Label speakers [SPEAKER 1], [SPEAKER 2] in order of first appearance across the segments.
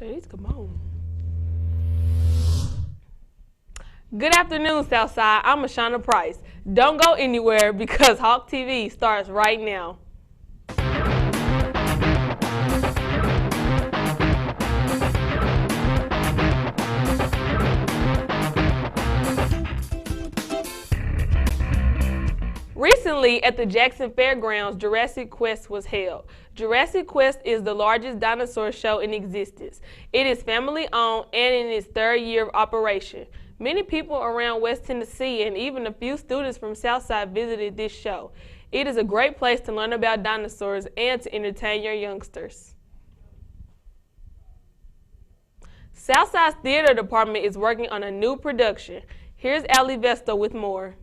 [SPEAKER 1] Days, come on. Good afternoon, Southside. I'm Ashana Price. Don't go anywhere because Hawk TV starts right now. Recently, at the Jackson Fairgrounds, Jurassic Quest was held. Jurassic Quest is the largest dinosaur show in existence. It is family-owned and in its third year of operation. Many people around West Tennessee and even a few students from Southside visited this show. It is a great place to learn about dinosaurs and to entertain your youngsters. Southside's theater department is working on a new production. Here's Ali Vesto with more.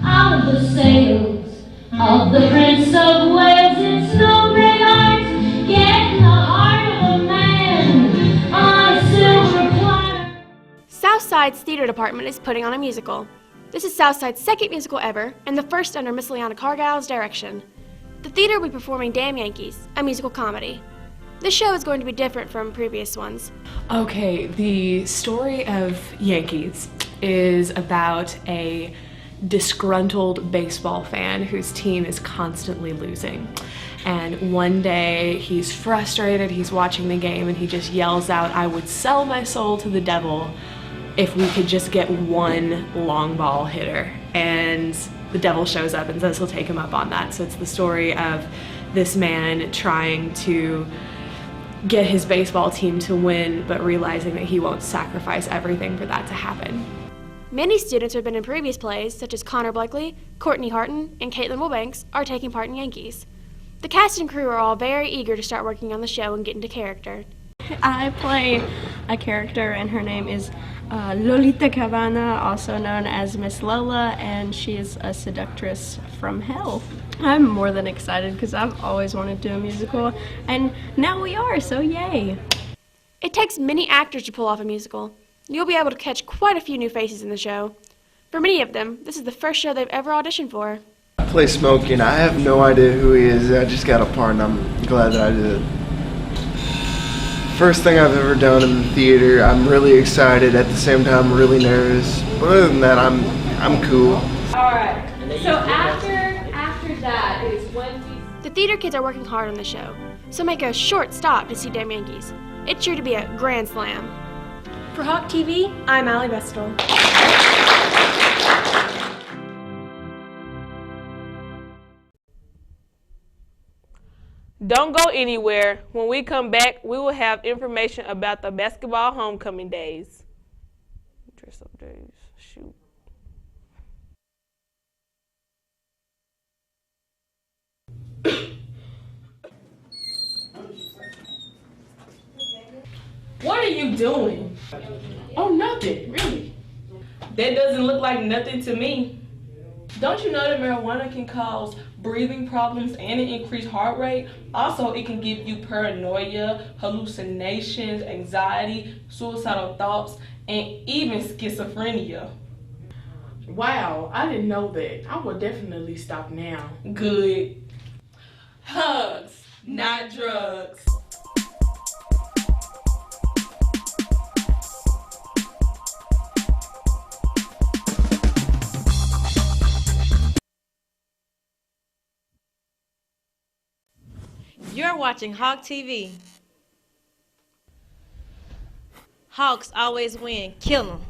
[SPEAKER 2] Out of the sails of the Prince of Wales in snow gray eyes, get the heart of a man on a silver platter.
[SPEAKER 3] Southside's theater department is putting on a musical. This is Southside's second musical ever, and the first under Miss Leanna Cargile's direction. The theater will be performing Damn Yankees, a musical comedy. This show is going to be different from previous ones.
[SPEAKER 4] Okay, the story of Yankees is about a disgruntled baseball fan whose team is constantly losing. And one day he's frustrated, he's watching the game, and he just yells out, "I would sell my soul to the devil if we could just get one long ball hitter." And the devil shows up and says he'll take him up on that. So it's the story of this man trying to get his baseball team to win, but realizing that he won't sacrifice everything for that to happen.
[SPEAKER 3] Many students who have been in previous plays, such as Connor Blakely, Courtney Harton, and Caitlin Wilbanks, are taking part in Yankees. The cast and crew are all very eager to start working on the show and get into character.
[SPEAKER 5] I play a character, and her name is Lolita Cabana, also known as Miss Lola, and she is a seductress from hell. I'm more than excited because I've always wanted to do a musical, and now we are, so yay!
[SPEAKER 3] It takes many actors to pull off a musical. You'll be able to catch quite a few new faces in the show. For many of them, this is the first show they've ever auditioned for.
[SPEAKER 6] I play Smokey, and I have no idea who he is. I just got a part, and I'm glad that I did it. First thing I've ever done in the theater. I'm really excited. At the same time, really nervous. But other than that, I'm cool.
[SPEAKER 1] All right. So after that is Wednesday.
[SPEAKER 3] The theater kids are working hard on the show, so make a short stop to see Damn Yankees. It's sure to be a grand slam. For Hawk TV, I'm Ali Vestal.
[SPEAKER 1] Don't go anywhere. When we come back, we will have information about the basketball homecoming days. Dress up days. Shoot. What are you doing? Oh, nothing, really. That doesn't look like nothing to me. Don't you know that marijuana can cause breathing problems and an increased heart rate? Also, it can give you paranoia, hallucinations, anxiety, suicidal thoughts, and even schizophrenia.
[SPEAKER 7] Wow, I didn't know that. I will definitely stop now.
[SPEAKER 1] Good. Hugs, not drugs.
[SPEAKER 8] You're watching Hawk TV. Hawks always win. Kill them.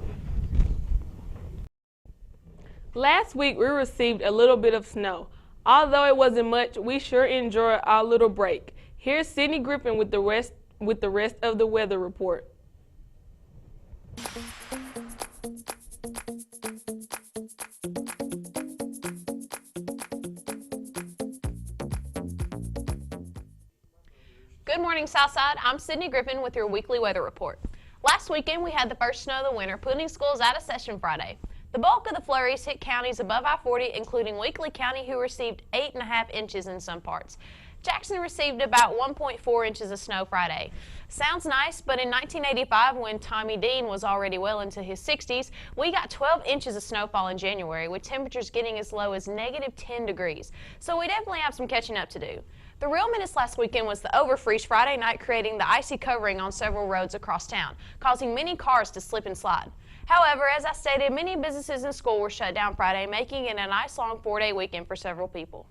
[SPEAKER 1] Last week, we received a little bit of snow. Although it wasn't much, we sure enjoyed our little break. Here's Sydney Griffin with the rest of the weather report.
[SPEAKER 9] Good morning, Southside. I'm Sydney Griffin with your weekly weather report. Last weekend, we had the first snow of the winter, putting schools out of session Friday. The bulk of the flurries hit counties above I-40, including Weakley County, who received 8.5 inches in some parts. Jackson received about 1.4 inches of snow Friday. Sounds nice, but in 1985, when Tommy Dean was already well into his 60s, we got 12 inches of snowfall in January, with temperatures getting as low as -10 degrees. So we definitely have some catching up to do. The real menace last weekend was the overfreeze Friday night, creating the icy covering on several roads across town, causing many cars to slip and slide. However, as I stated, many businesses and schools were shut down Friday, making it a nice long 4-day weekend for several people.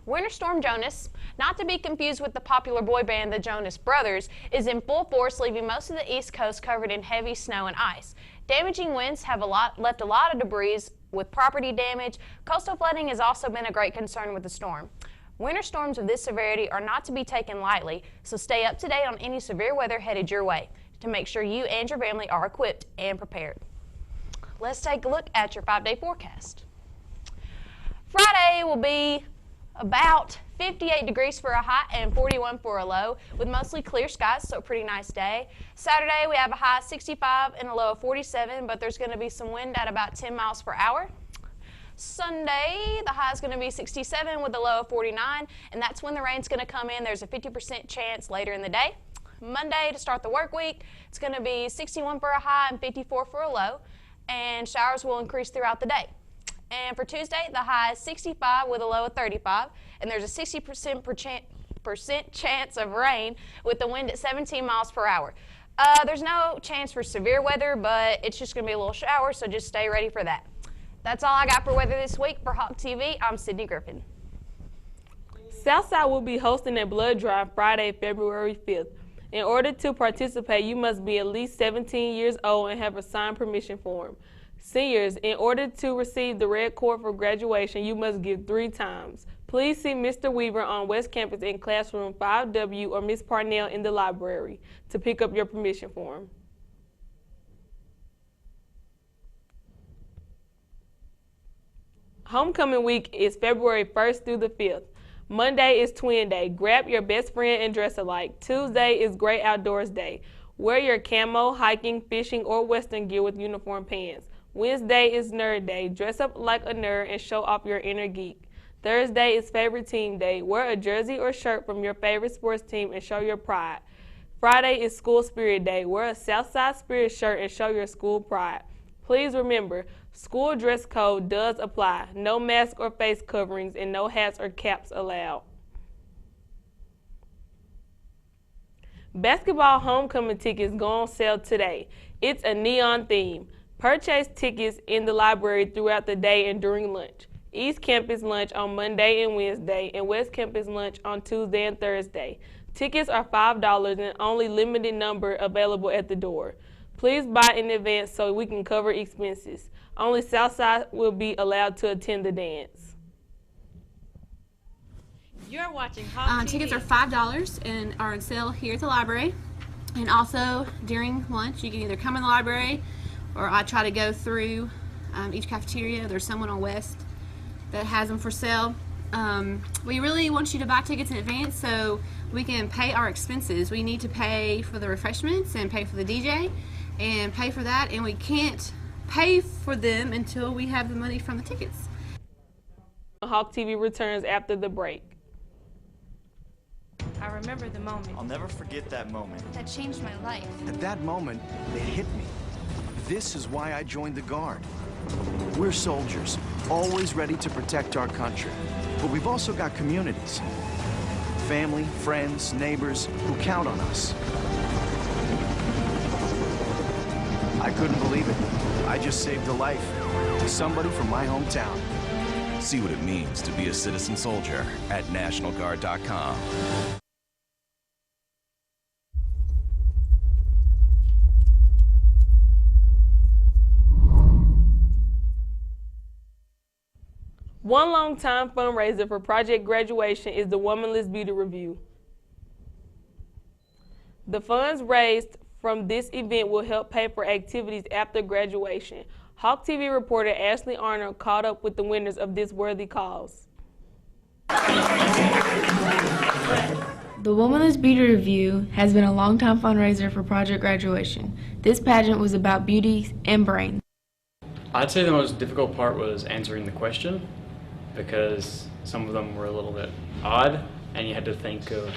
[SPEAKER 9] Winter Storm Jonas, not to be confused with the popular boy band the Jonas Brothers, is in full force, leaving most of the East Coast covered in heavy snow and ice. Damaging winds have left a lot of debris with property damage. Coastal flooding has also been a great concern with the storm. Winter storms of this severity are not to be taken lightly, so stay up to date on any severe weather headed your way to make sure you and your family are equipped and prepared. Let's take a look at your 5-day forecast. Friday will be about 58 degrees for a high and 41 for a low, with mostly clear skies, so a pretty nice day. Saturday we have a high of 65 and a low of 47, but there's going to be some wind at about 10 miles per hour. Sunday, the high is going to be 67 with a low of 49, and that's when the rain's going to come in. There's a 50% chance later in the day. Monday, to start the work week, it's going to be 61 for a high and 54 for a low, and showers will increase throughout the day. And for Tuesday, the high is 65 with a low of 35, and there's a 60% chance of rain with the wind at 17 miles per hour. There's no chance for severe weather, but it's just going to be a little shower, so just stay ready for that. That's all I got for weather this week. For Hawk TV, I'm Sydney Griffin.
[SPEAKER 1] Southside will be hosting a blood drive Friday, February 5th. In order to participate, you must be at least 17 years old and have a signed permission form. Seniors, in order to receive the red cord for graduation, you must give 3 times. Please see Mr. Weaver on West Campus in classroom 5W or Ms. Parnell in the library to pick up your permission form. Homecoming week is February 1st through the 5th. Monday is Twin Day. Grab your best friend and dress alike. Tuesday is Great Outdoors Day. Wear your camo, hiking, fishing, or western gear with uniform pants. Wednesday is Nerd Day. Dress up like a nerd and show off your inner geek. Thursday is Favorite Team Day. Wear a jersey or shirt from your favorite sports team and show your pride. Friday is School Spirit Day. Wear a Southside Spirit shirt and show your school pride. Please remember, school dress code does apply. No mask or face coverings and no hats or caps allowed. Basketball homecoming tickets go on sale today. It's a neon theme. Purchase tickets in the library throughout the day and during lunch. East Campus lunch on Monday and Wednesday, and West Campus lunch on Tuesday and Thursday. Tickets are $5 and only limited number available at the door. Please buy in advance so we can cover expenses. Only Southside will be allowed to attend the dance.
[SPEAKER 8] You're watching Hawk TV.
[SPEAKER 3] Tickets are $5 and are on sale here at the library. And also during lunch, you can either come in the library or I try to go through each cafeteria. There's someone on West that has them for sale. We really want you to buy tickets in advance so we can pay our expenses. We need to pay for the refreshments and pay for the DJ and pay for that, and we can't pay for them until we have the money from the tickets.
[SPEAKER 1] Hawk TV returns after the break.
[SPEAKER 8] I remember the moment.
[SPEAKER 10] I'll never forget that moment.
[SPEAKER 3] That changed my life.
[SPEAKER 11] At that moment, it hit me. This is why I joined the Guard. We're soldiers, always ready to protect our country. But we've also got communities. Family, friends, neighbors who count on us. I couldn't believe it. I just saved a life to somebody from my hometown.
[SPEAKER 12] See what it means to be a citizen soldier at NationalGuard.com.
[SPEAKER 1] One long-time fundraiser for Project Graduation is the Womanless Beauty Review. The funds raised from this event will help pay for activities after graduation. Hawk TV reporter Ashley Arnold caught up with the winners of this worthy cause.
[SPEAKER 13] The Womanless Beauty Review has been a long-time fundraiser for Project Graduation. This pageant was about beauty and brains.
[SPEAKER 14] I'd say the most difficult part was answering the question, because some of them were a little bit odd and you had to think of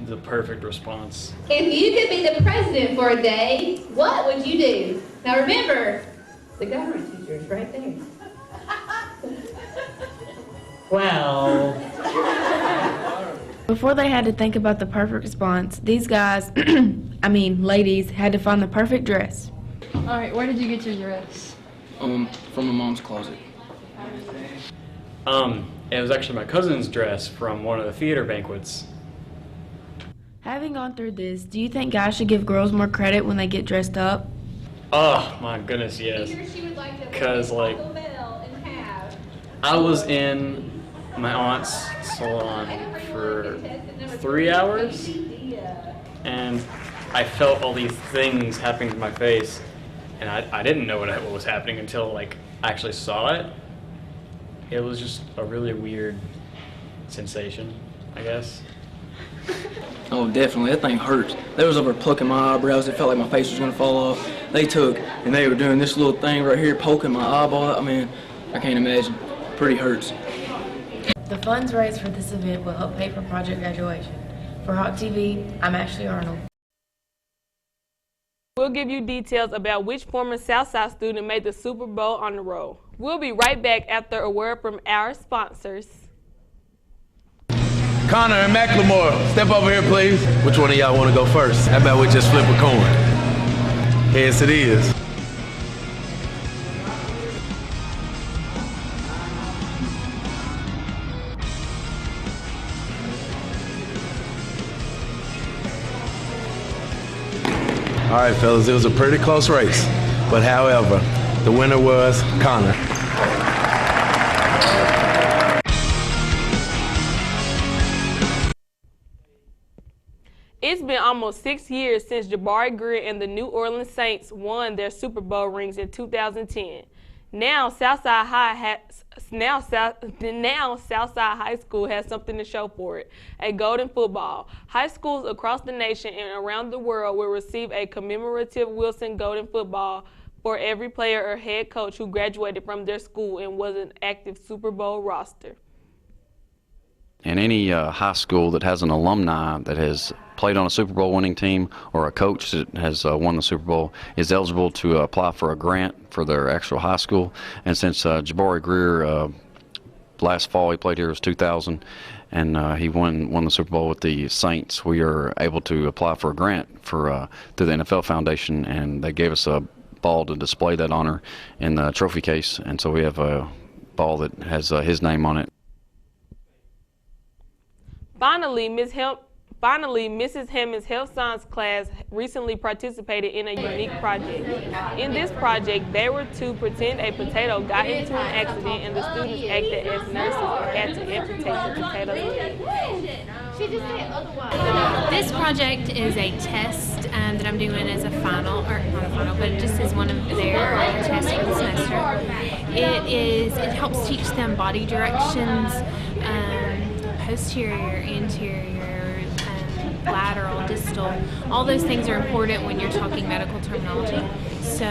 [SPEAKER 14] the perfect response.
[SPEAKER 15] If you could be the president for a day, what would you do? Now remember, the government teacher is right there.
[SPEAKER 16] Well,
[SPEAKER 13] Before they had to think about the perfect response, these guys, ladies, had to find the perfect dress.
[SPEAKER 5] All right, where did you get your dress?
[SPEAKER 10] From my mom's closet.
[SPEAKER 14] It was actually my cousin's dress from one of the theater banquets.
[SPEAKER 13] Having gone through this, do you think guys should give girls more credit when they get dressed up?
[SPEAKER 14] Oh my goodness, yes. Because I was in my aunt's salon for 3 hours and I felt all these things happening to my face and I didn't know what was happening until I actually saw it. It was just a really weird sensation, I guess.
[SPEAKER 10] Oh, definitely. That thing hurts. They was over plucking my eyebrows. It felt like my face was going to fall off. They took and they were doing this little thing right here, poking my eyeball. I can't imagine. Pretty hurts.
[SPEAKER 13] The funds raised for this event will help pay for Project Graduation. For Hawk TV, I'm Ashley Arnold.
[SPEAKER 1] We'll give you details about which former Southside student made the Super Bowl on the road. We'll be right back after a word from our sponsors.
[SPEAKER 16] Connor and Macklemore, step over here, please. Which one of y'all want to go first? How about we just flip a coin? Yes, it is. All right, fellas, it was a pretty close race. But however, the winner was Connor.
[SPEAKER 1] It's been almost 6 years since Jabari Greer and the New Orleans Saints won their Super Bowl rings in 2010. Now Southside High School has something to show for it: a golden football. High schools across the nation and around the world will receive a commemorative Wilson Golden Football for every player or head coach who graduated from their school and was an active Super Bowl roster.
[SPEAKER 17] And any high school that has an alumni that has played on a Super Bowl winning team or a coach that has won the Super Bowl is eligible to apply for a grant for their actual high school. And since Jabari Greer, last fall he played here, was 2000, and he won the Super Bowl with the Saints, we are able to apply for a grant for through the NFL Foundation, and they gave us a ball to display that honor in the trophy case. And so we have a ball that has his name on it.
[SPEAKER 1] Finally, Mrs. Hammond's health science class recently participated in a unique project. In this project, they were to pretend a potato got into an accident and the students acted as nurses and had to amputate the potato's leg.
[SPEAKER 18] This project is a test that I'm doing as a final, or not a final, but just as one of their tests for the semester. It helps teach them body directions, posterior, anterior, lateral, distal. All those things are important when you're talking medical terminology. So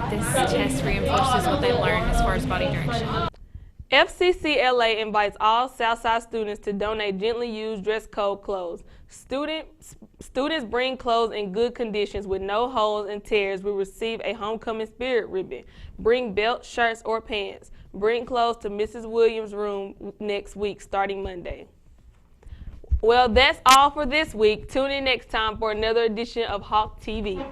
[SPEAKER 18] this test reinforces what they learned as far as body direction.
[SPEAKER 1] FCCLA invites all Southside students to donate gently used dress code clothes. Students bring clothes in good conditions with no holes and tears will receive a homecoming spirit ribbon. Bring belts, shirts, or pants. Bring clothes to Mrs. Williams' room next week, starting Monday. Well, that's all for this week. Tune in next time for another edition of Hawk TV.